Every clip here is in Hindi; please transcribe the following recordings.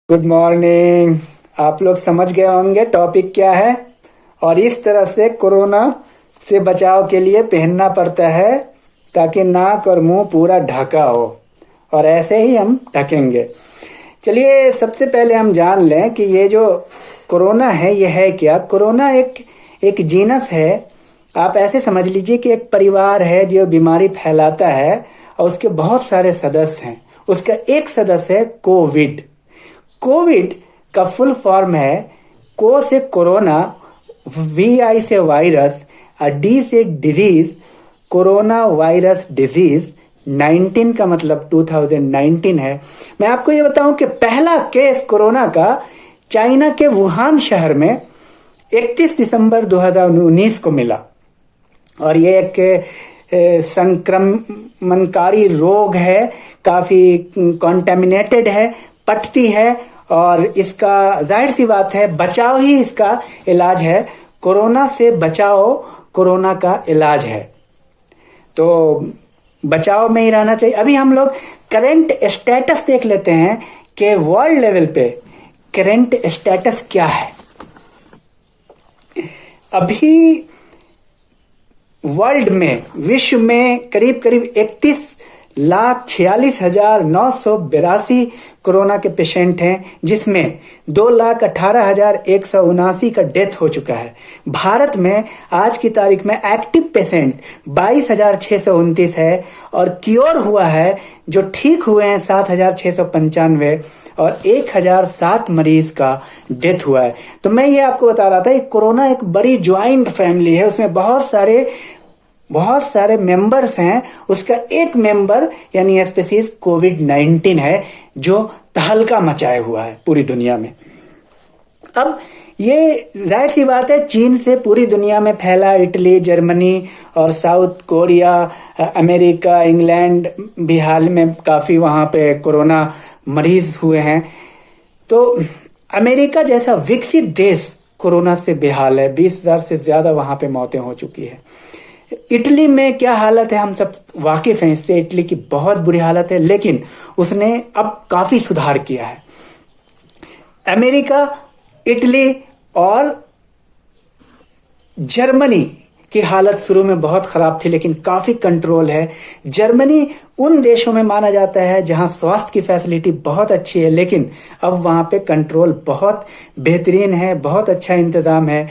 Good morning. आप लोग समझ गए होंगे टॉपिक क्या है। और इस तरह से कोरोना से बचाव के लिए पहनना पड़ता है ताकि नाक और मुंह पूरा ढका हो, और ऐसे ही हम ढकेंगे। चलिए सबसे पहले हम जान लें कि ये जो कोरोना है ये है क्या। कोरोना एक जीनस है। आप ऐसे समझ लीजिए कि एक परिवार है जो बीमारी फैलाता है और उसके बहुत सारे सदस्य हैं। उसका एक सदस्य है कोविड। कोविड का फुल फॉर्म है को से कोरोना, वी आई से वायरस और डी से डिजीज, कोरोना वायरस डिजीज। 19 का मतलब 2019 है। मैं आपको ये बताऊं कि पहला केस कोरोना का चाइना के वुहान शहर में 31 दिसंबर 2019 को मिला। और ये एक संक्रमणकारी रोग है, काफी कॉन्टेमिनेटेड है, पटती है, और इसका जाहिर सी बात है बचाव ही इसका इलाज है। कोरोना से बचाओ कोरोना का इलाज है, तो बचाव में ही रहना चाहिए। अभी हम लोग करंट स्टेटस देख लेते हैं कि वर्ल्ड लेवल पे करंट स्टेटस क्या है। अभी वर्ल्ड में, विश्व में करीब 31,46,982 कोरोना के पेशेंट हैं, जिसमें 2,18,179 का डेथ हो चुका है। भारत में आज की तारीख में एक्टिव पेशेंट 22,629 है, और क्योर हुआ है, जो ठीक हुए हैं 7,695, और 1,007 मरीज का डेथ हुआ है। तो मैं ये आपको बता रहा था कि कोरोना एक बड़ी ज्वाइंट फैमिली है। उसमें बहुत सारे मेंबर्स हैं। उसका एक मेंबर यानी स्पीसीज कोविड-19 है, जो तहलका मचाए हुआ है पूरी दुनिया में। अब ये जाहिर सी बात है चीन से पूरी दुनिया में फैला। इटली, जर्मनी और साउथ कोरिया, अमेरिका, इंग्लैंड भी हाल में काफी वहां पे कोरोना मरीज हुए हैं। तो अमेरिका जैसा विकसित देश कोरोना से बेहाल है। 20,000 से ज्यादा वहां पे मौतें हो चुकी है। इटली में क्या हालत है हम सब वाकिफ हैं इससे। इटली की बहुत बुरी हालत है, लेकिन उसने अब काफी सुधार किया है। अमेरिका, इटली और जर्मनी की हालत शुरू में बहुत खराब थी, लेकिन काफी कंट्रोल है। जर्मनी उन देशों में माना जाता है जहां स्वास्थ्य की फैसिलिटी बहुत अच्छी है, लेकिन अब वहां पे कंट्रोल बहुत बेहतरीन है, बहुत अच्छा इंतजाम है।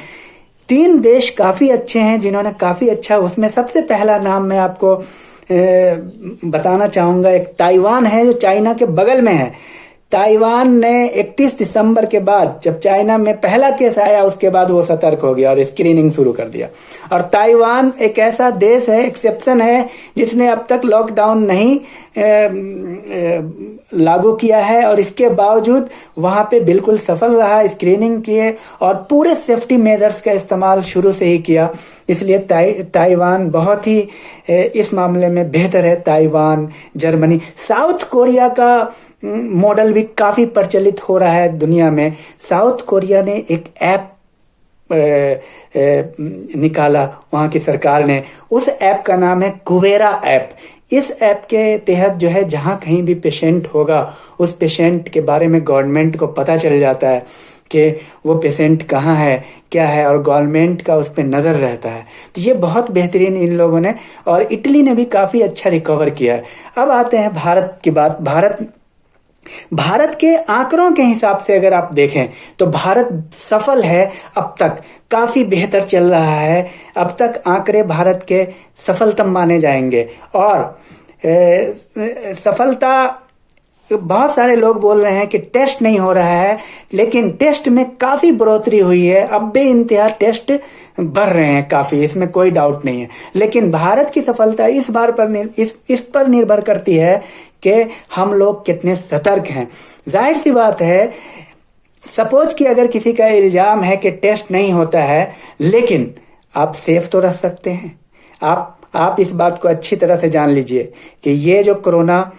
3 देश काफी अच्छे हैं जिन्होंने काफी अच्छा, उसमें सबसे पहला नाम मैं आपको बताना चाहूंगा। एक ताइवान है जो चाइना के बगल में है। ताइवान ने 31 दिसंबर के बाद, जब चाइना में पहला केस आया, उसके बाद वो सतर्क हो गया और स्क्रीनिंग शुरू कर दिया। और ताइवान एक ऐसा देश है, एक्सेप्शन है, जिसने अब तक लॉकडाउन नहीं लागू किया है, और इसके बावजूद वहां पे बिल्कुल सफल रहा। स्क्रीनिंग किए और पूरे सेफ्टी मेजर्स का इस्तेमाल शुरू से ही किया। इसलिए ताइवान बहुत ही इस मामले में बेहतर है। ताइवान, जर्मनी, साउथ कोरिया का मॉडल भी काफी प्रचलित हो रहा है दुनिया में। साउथ कोरिया ने एक ऐप निकाला, वहां की सरकार ने। उस ऐप का नाम है कुबेरा ऐप। इस ऐप के तहत जो है, जहां कहीं भी पेशेंट होगा, उस पेशेंट के बारे में गवर्नमेंट को पता चल जाता है कि वो पेशेंट कहाँ है, क्या है, और गवर्नमेंट का उस पर नजर रहता है। तो ये बहुत बेहतरीन इन लोगों ने, और इटली ने भी काफी अच्छा रिकवर किया है। अब आते हैं भारत की बात। भारत के आंकड़ों के हिसाब से अगर आप देखें तो भारत सफल है। अब तक काफी बेहतर चल रहा है। अब तक आंकड़े भारत के सफलतम माने जाएंगे। और सफलता, बहुत सारे लोग बोल रहे हैं कि टेस्ट नहीं हो रहा है, लेकिन टेस्ट में काफी बढ़ोतरी हुई है। अब भी इंतहा टेस्ट बढ़ रहे हैं काफी, इसमें कोई डाउट नहीं है। लेकिन भारत की सफलता इस पर निर्भर करती है कि हम लोग कितने सतर्क हैं। जाहिर सी बात है, सपोज कि अगर किसी का इल्जाम है कि टेस्ट नहीं होता है, लेकिन आप सेफ तो रह सकते हैं। आप इस बात को अच्छी तरह से जान लीजिए कि ये जो कोरोना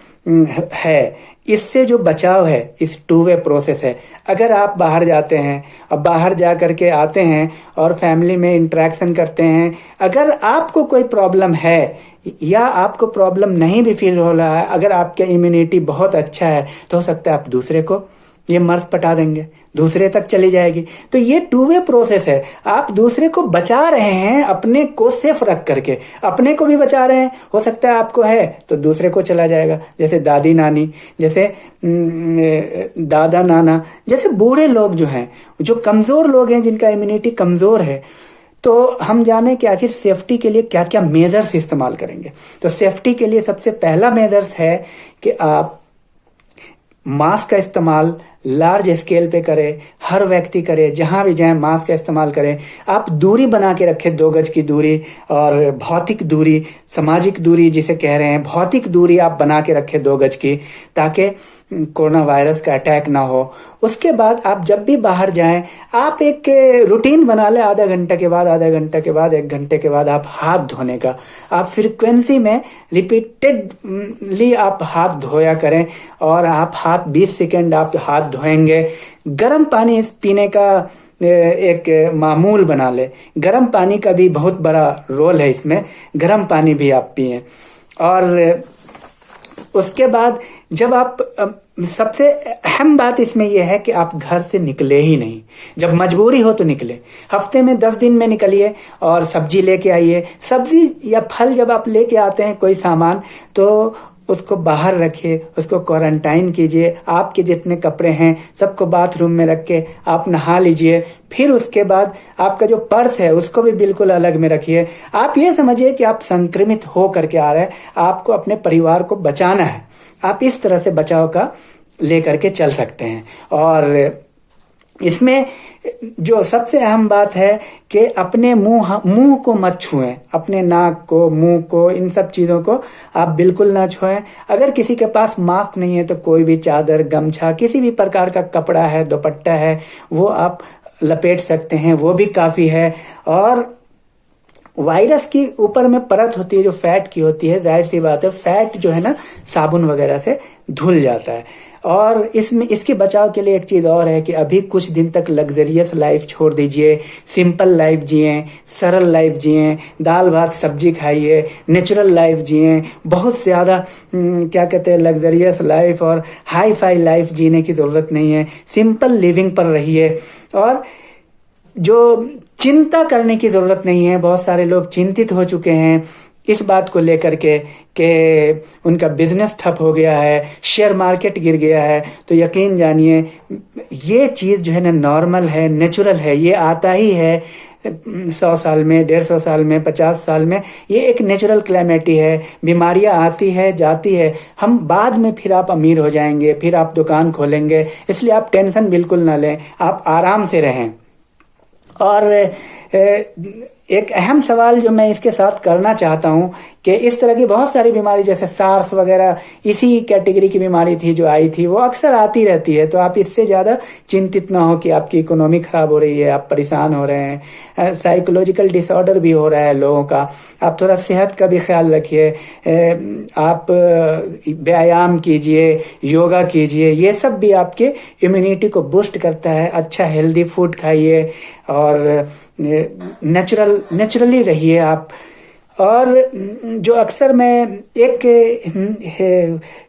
है, इससे जो बचाव है, इस 2 वे प्रोसेस है। अगर आप बाहर जाते हैं और बाहर जा करके आते हैं और फैमिली में इंटरेक्शन करते हैं, अगर आपको कोई प्रॉब्लम है या आपको प्रॉब्लम नहीं भी फील हो रहा है, अगर आपका इम्यूनिटी बहुत अच्छा है, तो हो सकता है आप दूसरे को ये मर्स पटा देंगे, दूसरे तक चली जाएगी। तो ये टू वे प्रोसेस है। आप दूसरे को बचा रहे हैं अपने को सेफ रख करके, अपने को भी बचा रहे हैं। हो सकता है आपको है तो दूसरे को चला जाएगा, जैसे दादी नानी, जैसे दादा नाना, जैसे बूढ़े लोग जो हैं, जो कमजोर लोग हैं, जिनका इम्यूनिटी कमजोर है। तो हम जाने कि आखिर सेफ्टी के लिए क्या क्या मेजर्स इस्तेमाल करेंगे। तो सेफ्टी के लिए सबसे पहला मेजर्स है कि आप मास्क का इस्तेमाल लार्ज स्केल पे करें, हर व्यक्ति करे, जहां भी जाए मास्क का इस्तेमाल करें। आप दूरी बना के रखें, 2 गज की दूरी, और भौतिक दूरी, सामाजिक दूरी जिसे कह रहे हैं, भौतिक दूरी आप बना के रखें 2 गज की, ताकि कोरोना वायरस का अटैक ना हो। उसके बाद आप जब भी बाहर जाएं, आप एक रूटीन बना लें, आधा घंटे के बाद, आधा घंटे के बाद, 1 घंटे के बाद आप हाथ धोने का। आप फ्रीक्वेंसी में रिपीटेडली आप हाथ धोया करें, और आप हाथ 20 सेकेंड आप हाथ धोएंगे। गर्म पानी पीने का एक मामूल बना ले। गर्म पानी का भी बहुत बड़ा रोल है इसमें, गर्म पानी भी आप पिएं। और उसके बाद जब आप, सबसे अहम बात इसमें यह है कि आप घर से निकले ही नहीं। जब मजबूरी हो तो निकले, हफ्ते में 10 दिन में निकलिए और सब्जी लेके आइए। सब्जी या फल जब आप लेके आते हैं कोई सामान, तो उसको बाहर रखिए, उसको क्वारंटाइन कीजिए। आपके जितने कपड़े हैं सबको बाथरूम में रख के आप नहा लीजिए। फिर उसके बाद आपका जो पर्स है उसको भी बिल्कुल अलग में रखिए। आप ये समझिए कि आप संक्रमित हो करके आ रहे हैं, आपको अपने परिवार को बचाना है। आप इस तरह से बचाव का लेकर के चल सकते हैं। और इसमें जो सबसे अहम बात है कि अपने मुंह को मत छुएं, अपने नाक को, मुंह को, इन सब चीजों को आप बिल्कुल ना छुएं। अगर किसी के पास मास्क नहीं है तो कोई भी चादर, गमछा, किसी भी प्रकार का कपड़ा है, दुपट्टा है, वो आप लपेट सकते हैं, वो भी काफी है। और वायरस की ऊपर में परत होती है जो फैट की होती है, जाहिर सी बात है फैट जो है ना साबुन वगैरह से धुल जाता है। और इसमें इसके बचाव के लिए एक चीज और है कि अभी कुछ दिन तक लग्जरियस लाइफ छोड़ दीजिए, सिंपल लाइफ जिए, सरल लाइफ जिए, दाल भात सब्जी खाइए, नेचुरल लाइफ जिए। बहुत ज्यादा क्या कहते हैं, लग्जरियस लाइफ और हाई फाई लाइफ जीने की जरूरत नहीं है। सिंपल लिविंग पर रहिए। और जो चिंता करने की जरूरत नहीं है। बहुत सारे लोग चिंतित हो चुके हैं इस बात को लेकर के कि उनका बिजनेस ठप हो गया है, शेयर मार्केट गिर गया है। तो यकीन जानिए ये चीज जो है ना नॉर्मल है, नेचुरल है, ये आता ही है 100 साल में, 150 साल में, 50 साल में। ये एक नेचुरल क्लैमिटी है। बीमारियां आती है, जाती है। हम बाद में फिर आप अमीर हो जाएंगे, फिर आप दुकान खोलेंगे, इसलिए आप टेंशन बिल्कुल ना लें, आप आराम से रहें। और एक अहम सवाल जो मैं इसके साथ करना चाहता हूं कि इस तरह की बहुत सारी बीमारी जैसे सार्स वगैरह इसी कैटेगरी की बीमारी थी जो आई थी, वो अक्सर आती रहती है। तो आप इससे ज्यादा चिंतित ना हो कि आपकी इकोनॉमी खराब हो रही है, आप परेशान हो रहे हैं। साइकोलॉजिकल डिसऑर्डर भी हो रहा है लोगों का। आप थोड़ा सेहत का भी ख्याल रखिए, आप व्यायाम कीजिए, योगा कीजिए, ये सब भी आपके इम्यूनिटी को बूस्ट करता है। अच्छा हेल्दी फूड खाइए और नेचुरली रहिए आप। और जो अक्सर मैं एक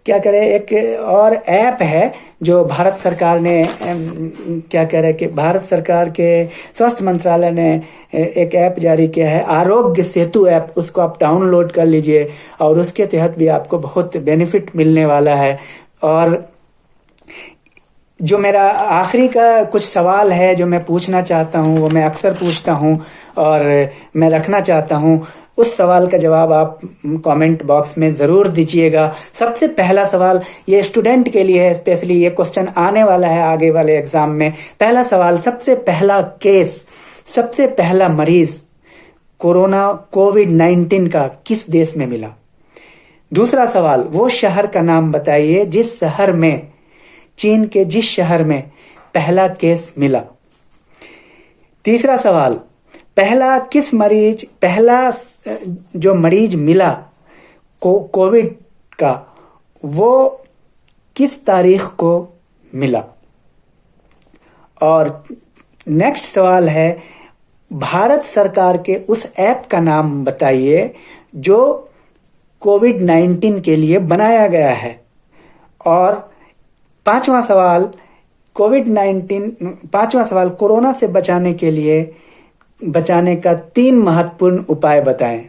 क्या करें, एक और ऐप है जो भारत सरकार ने क्या कह रहे हैं कि भारत सरकार के स्वास्थ्य मंत्रालय ने एक ऐप जारी किया है, आरोग्य सेतु ऐप। उसको आप डाउनलोड कर लीजिए और उसके तहत भी आपको बहुत बेनिफिट मिलने वाला है। और जो मेरा आखिरी का कुछ सवाल है जो मैं पूछना चाहता हूँ, वो मैं अक्सर पूछता हूँ और मैं रखना चाहता हूँ, उस सवाल का जवाब आप कमेंट बॉक्स में जरूर दीजिएगा। सबसे पहला सवाल ये स्टूडेंट के लिए है, स्पेशली ये क्वेश्चन आने वाला है आगे वाले एग्जाम में। पहला सवाल, सबसे पहला केस, सबसे पहला मरीज कोरोना कोविड-19 का किस देश में मिला? दूसरा सवाल, वो शहर का नाम बताइए जिस शहर में, चीन के जिस शहर में पहला केस मिला। तीसरा सवाल, पहला जो मरीज मिला कोविड का, वो किस तारीख को मिला? और नेक्स्ट सवाल है, भारत सरकार के उस ऐप का नाम बताइए जो कोविड-19 के लिए बनाया गया है। और पांचवा सवाल, पांचवा सवाल, कोरोना से बचाने का 3 महत्वपूर्ण उपाय बताएं।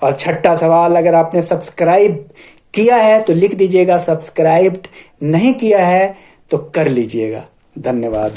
और छठा सवाल, अगर आपने सब्सक्राइब किया है तो लिख दीजिएगा, सब्सक्राइब नहीं किया है तो कर लीजिएगा। धन्यवाद।